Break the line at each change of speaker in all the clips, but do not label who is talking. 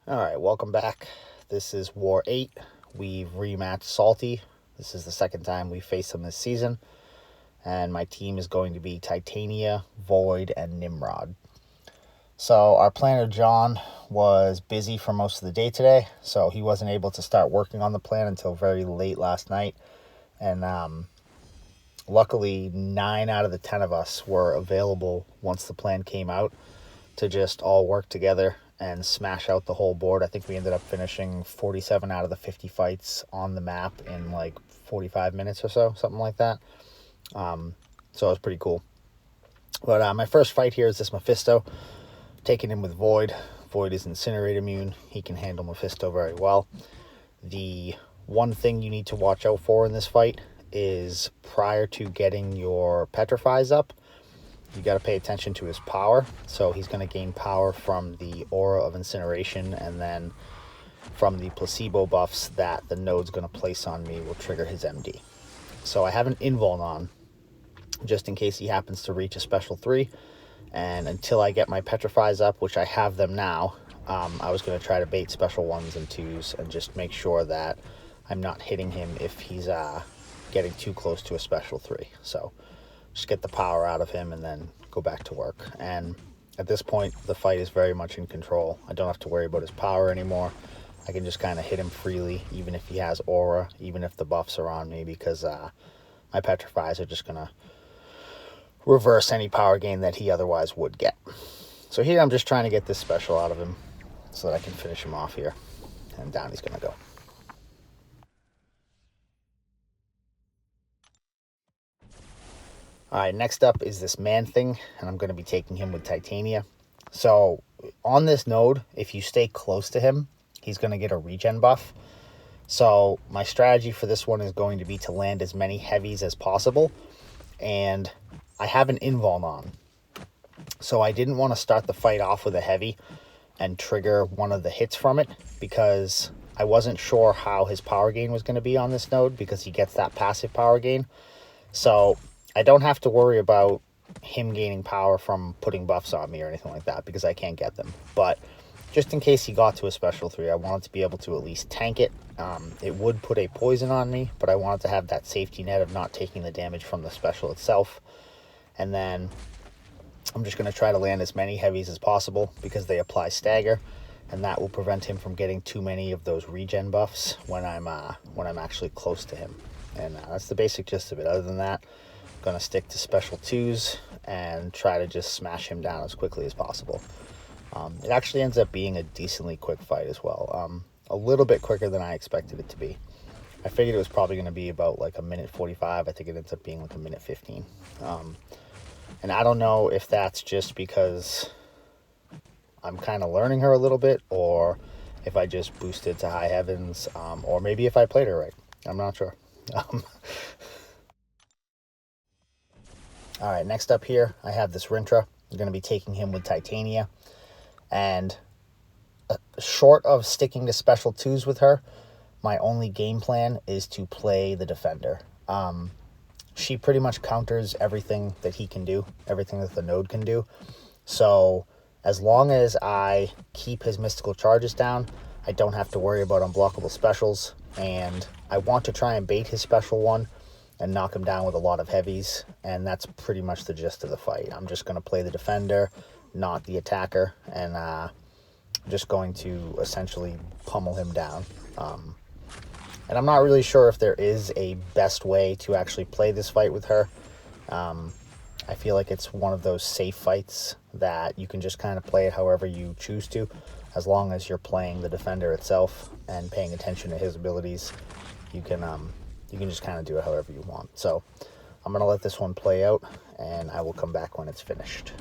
All right, welcome back. This is War 8. We've rematched Salty. This is the second time we faced him this season. And my team is going to be Titania, Void, and Nimrod. So our planner, John, was busy for most of the day today, so he wasn't able to start working on the plan until very late last night. And luckily, 9 out of the 10 of us were available once the plan came out to just all work together and smash out the whole board. I think we ended up finishing 47 out of the 50 fights on the map in like 45 minutes or so, something like that. So it was pretty cool. But my first fight here is this Mephisto, taking him with Void. Void is Incinerate immune. He can handle Mephisto very well. The one thing you need to watch out for in this fight is prior to getting your Petrifies up, you got to pay attention to his power. So he's going to gain power from the aura of incineration, and then from the placebo buffs that the node's going to place on me will trigger his MD. So I have an invuln on just in case he happens to reach a special 3, and until I get my Petrifies up, which I have them now, I was going to try to bait special 1s and 2s and just make sure that I'm not hitting him if he's getting too close to a special 3. So just get the power out of him and then go back to work. And at this point, the fight is very much in control. I don't have to worry about his power anymore. I can just kind of hit him freely, even if he has aura, even if the buffs are on me, because my Petrifies are just going to reverse any power gain that he otherwise would get. So here I'm just trying to get this special out of him so that I can finish him off here. And down he's going to go. All right, next up is this Manthing, and I'm going to be taking him with Titania. So on this node, if you stay close to him, he's going to get a regen buff. So my strategy for this one is going to be to land as many heavies as possible. And I have an invuln on. So I didn't want to start the fight off with a heavy and trigger one of the hits from it, because I wasn't sure how his power gain was going to be on this node, because he gets that passive power gain. So I don't have to worry about him gaining power from putting buffs on me or anything like that, because I can't get them. But just in case he got to a special 3, I wanted to be able to at least tank it. It would put a poison on me, but I wanted to have that safety net of not taking the damage from the special itself. And then I'm just going to try to land as many heavies as possible, because they apply stagger, and that will prevent him from getting too many of those regen buffs when I'm actually close to him. And that's the basic gist of it. Other than that, I'm going to stick to special 2s and try to just smash him down as quickly as possible. It actually ends up being a decently quick fight as well. A little bit quicker than I expected it to be. I figured it was probably going to be about like a minute 45. I think it ends up being like a minute 15. And I don't know if that's just because I'm kind of learning her a little bit, or if I just boosted to high heavens, or maybe if I played her right. I'm not sure. All right, next up here, I have this Rintrah. I'm going to be taking him with Titania. And short of sticking to special 2s with her, my only game plan is to play the defender. She pretty much counters everything that he can do, everything that the node can do. So as long as I keep his mystical charges down, I don't have to worry about unblockable specials. And I want to try and bait his special 1 and knock him down with a lot of heavies. And that's pretty much the gist of the fight. I'm just going to play the defender, not the attacker, and just going to essentially pummel him down. And I'm not really sure if there is a best way to actually play this fight with her. I feel like it's one of those safe fights that you can just kind of play it however you choose to, as long as you're playing the defender itself and paying attention to his abilities. You can just kind of do it however you want. So I'm going to let this one play out, and I will come back when it's finished.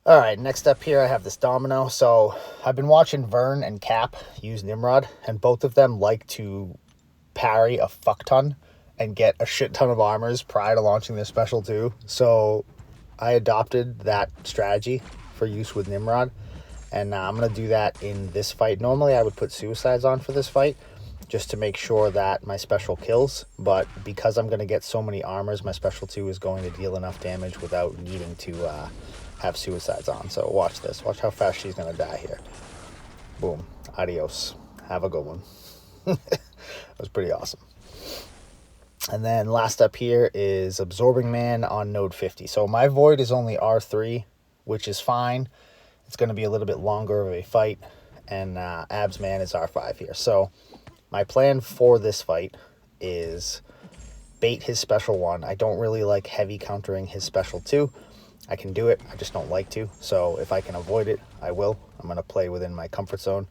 All right, next up here I have this Domino. So I've been watching Vern and Cap use Nimrod, and both of them like to parry a fuck ton and get a shit ton of armors prior to launching their special too. So I adopted that strategy for use with Nimrod, and I'm going to do that in this fight. Normally I would put suicides on for this fight just to make sure that my special kills, but because I'm going to get so many armors, my special 2 is going to deal enough damage without needing to have suicides on. So watch this. Watch how fast she's going to die here. Boom. Adios. Have a good one. That was pretty awesome. And then last up here is Absorbing Man on node 50. So my Void is only R3, which is fine. It's going to be a little bit longer of a fight. And Abs Man is R5 here. So my plan for this fight is bait his special 1. I don't really like heavy countering his special 2. I can do it, I just don't like to. So if I can avoid it, I will. I'm going to play within my comfort zone.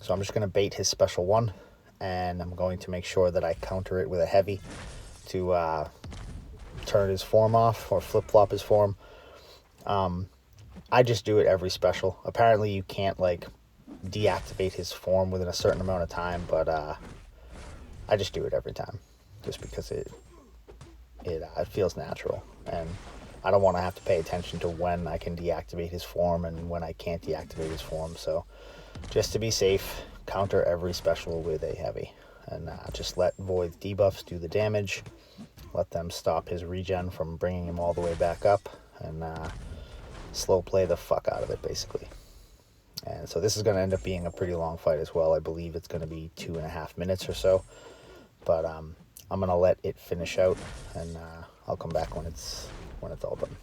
So I'm just going to bait his special 1, and I'm going to make sure that I counter it with a heavy to turn his form off or flip-flop his form. I just do it every special. Apparently you can't like deactivate his form within a certain amount of time, but I just do it every time just because it feels natural, and I don't want to have to pay attention to when I can deactivate his form and when I can't deactivate his form. So just to be safe, counter every special with a heavy, and just let Void's debuffs do the damage, let them stop his regen from bringing him all the way back up, and slow play the fuck out of it basically. And so this is going to end up being a pretty long fight as well. I believe it's going to be 2.5 minutes or so. But I'm going to let it finish out, and I'll come back when it's all done.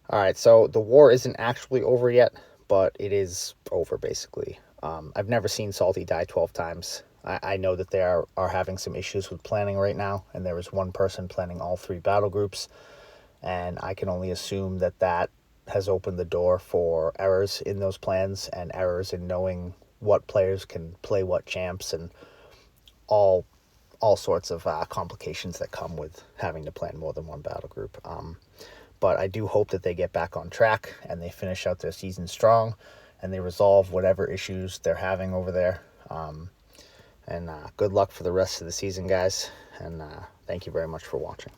All right, so the war isn't actually over yet, but it is over basically. I've never seen Salty die 12 times. I know that they are having some issues with planning right now, and there is one person planning all 3 battle groups, and I can only assume that that has opened the door for errors in those plans and errors in knowing what players can play what champs, and all sorts of complications that come with having to plan more than one battle group. But I do hope that they get back on track and they finish out their season strong and they resolve whatever issues they're having over there. And good luck for the rest of the season, guys. And thank you very much for watching.